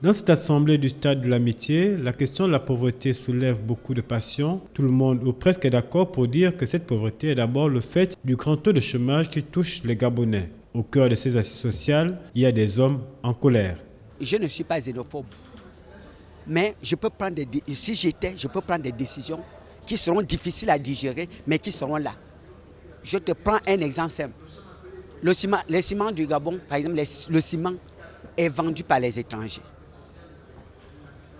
Dans cette assemblée du stade de l'amitié, la question de la pauvreté soulève beaucoup de passion. Tout le monde ou presque est d'accord pour dire que cette pauvreté est d'abord le fait du grand taux de chômage qui touche les Gabonais. Au cœur de ces assises sociales, il y a des hommes en colère. Je ne suis pas xénophobe, mais je peux prendre je peux prendre des décisions qui seront difficiles à digérer, mais qui seront là. Je te prends un exemple simple. Le ciment du Gabon, par exemple, le ciment est vendu par les étrangers.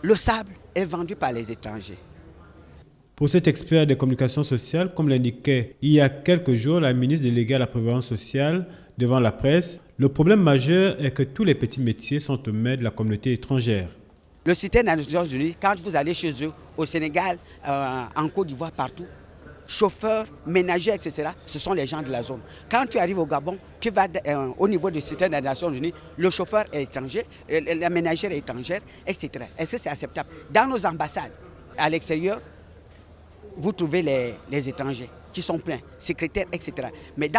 Le sable est vendu par les étrangers. Pour cet expert des communications sociales, comme l'indiquait il y a quelques jours la ministre déléguée à la prévoyance sociale devant la presse, le problème majeur est que tous les petits métiers sont aux mains de la communauté étrangère. Le système des Nations Unies, quand vous allez chez eux, au Sénégal, en Côte d'Ivoire, partout, chauffeurs, ménagers, etc., ce sont les gens de la zone. Quand tu arrives au Gabon, tu vas au niveau du système des Nations Unies, le chauffeur est étranger, la ménagère est étrangère, etc. Est-ce que c'est acceptable? Dans nos ambassades, à l'extérieur, vous trouvez les étrangers qui sont pleins, secrétaires, etc. Mais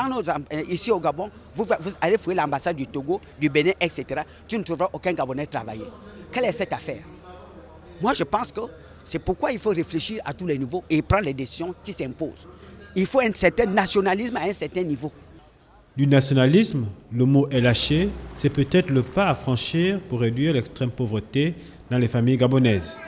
ici au Gabon, vous allez fouiller l'ambassade du Togo, du Bénin, etc. Tu ne trouveras aucun Gabonais travailler. Quelle est cette affaire? Moi, je pense que c'est pourquoi il faut réfléchir à tous les niveaux et prendre les décisions qui s'imposent. Il faut un certain nationalisme à un certain niveau. Du nationalisme, le mot est lâché, c'est peut-être le pas à franchir pour réduire l'extrême pauvreté dans les familles gabonaises.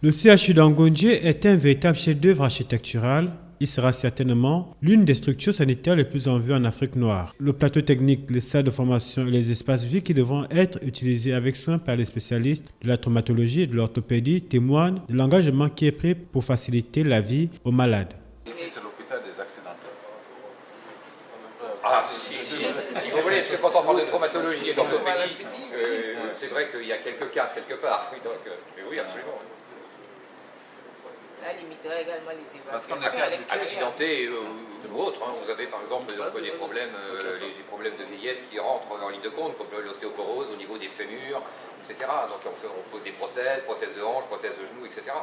Le CHU d'Angondje est un véritable chef-d'œuvre architectural. Il sera certainement l'une des structures sanitaires les plus en vue en Afrique noire. Le plateau technique, les salles de formation et les espaces vides qui devront être utilisés avec soin par les spécialistes de la traumatologie et de l'orthopédie témoignent de l'engagement qui est pris pour faciliter la vie aux malades. Ici, c'est l'hôpital des accidentés. Si vous voulez, parce que quand on parle de traumatologie et d'orthopédie, c'est vrai qu'il y a quelques cas quelque part. Oui, donc, mais oui, absolument. Ça limitera également les évacuations Accidentés ou autres. Vous avez par exemple des problèmes, les problèmes de vieillesse qui rentrent en ligne de compte, comme l'ostéoporose au niveau des fémurs, etc. Donc on pose des prothèses de hanche, prothèses de genoux, etc.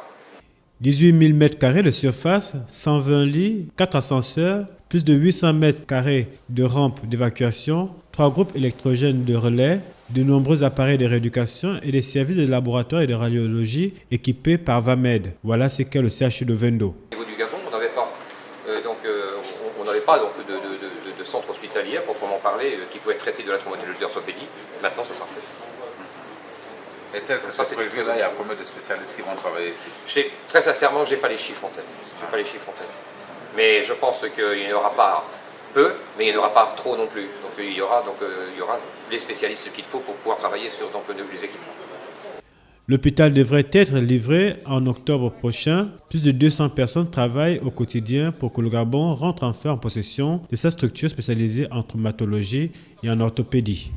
18 000 m² de surface, 120 lits, 4 ascenseurs, plus de 800 m² de rampes d'évacuation, 3 groupes électrogènes de relais, de nombreux appareils de rééducation et des services de laboratoire et de radiologie équipés par VAMED. Voilà ce qu'est le CHU de Vendo. Au niveau du Gabon, on n'avait pas de centre hospitalier, proprement parlé, qui pouvait traiter de la traumatologie d'orthopédie. Maintenant, ça sera fait. Et tel que c'est prévu, là, il y a combien de spécialistes qui vont travailler ici? Très sincèrement, je n'ai pas les chiffres en tête. Mais je pense qu'il n'y aura pas peu, mais il n'y en aura pas trop non plus. Donc il y aura les spécialistes qu'il faut pour pouvoir travailler sur les équipements. L'hôpital devrait être livré en octobre prochain. Plus de 200 personnes travaillent au quotidien pour que le Gabon rentre enfin en possession de sa structure spécialisée en traumatologie et en orthopédie.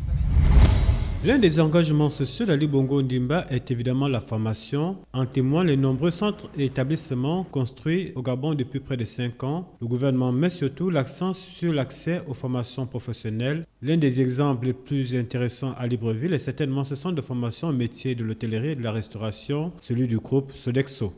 L'un des engagements sociaux d'Ali Bongo Ondimba est évidemment la formation. En témoignent les nombreux centres et établissements construits au Gabon depuis près de 5 ans. Le gouvernement met surtout l'accent sur l'accès aux formations professionnelles. L'un des exemples les plus intéressants à Libreville est certainement ce centre de formation au métier de l'hôtellerie et de la restauration, celui du groupe Sodexo.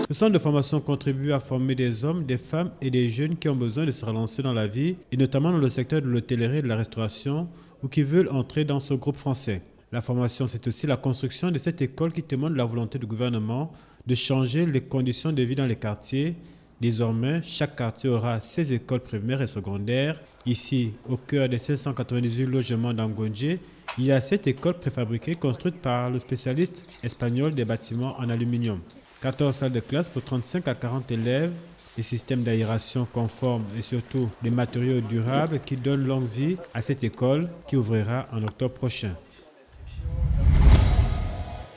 Ce centre de formation contribue à former des hommes, des femmes et des jeunes qui ont besoin de se relancer dans la vie, et notamment dans le secteur de l'hôtellerie et de la restauration, ou qui veulent entrer dans ce groupe français. La formation, c'est aussi la construction de cette école qui témoigne de la volonté du gouvernement de changer les conditions de vie dans les quartiers. Désormais, chaque quartier aura ses écoles primaires et secondaires. Ici, au cœur des 798 logements d'Angondje, il y a 7 écoles préfabriquées construites par le spécialiste espagnol des bâtiments en aluminium. 14 salles de classe pour 35 à 40 élèves, des systèmes d'aération conformes et surtout des matériaux durables qui donnent longue vie à cette école qui ouvrira en octobre prochain.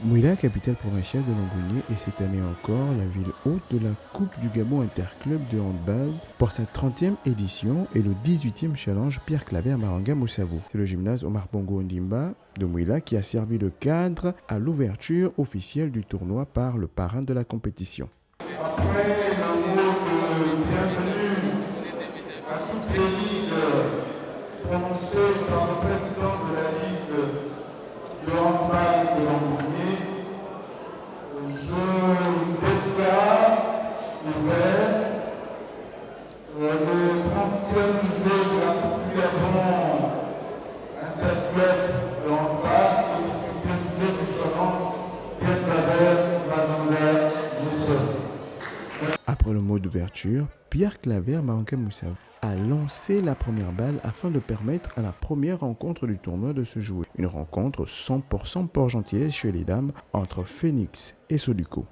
Mouila, capitale provinciale de Longouné, est cette année encore la ville hôte de la Coupe du Gabon Interclub de handball pour sa 30e édition et le 18e challenge Pierre Claver Maranga Moussavou. C'est le gymnase Omar Bongo Ndimba de Mouila qui a servi de cadre à l'ouverture officielle du tournoi par le parrain de la compétition. Après le mot de bienvenue à toutes les ligues prononcées par le président de la Ligue de handball de Longouné, je déclare ouvert le 30e jeu de la Coupe du Gabon Interclub de handball et le 18e jeu du challenge Pierre Claver Maranga Moussavou. Après le mot d'ouverture, Pierre Claver Maranga Moussavou a lancé la première balle afin de permettre à la première rencontre du tournoi de se jouer. Une rencontre 100% port gentillesse chez les dames entre Phoenix et Soluco.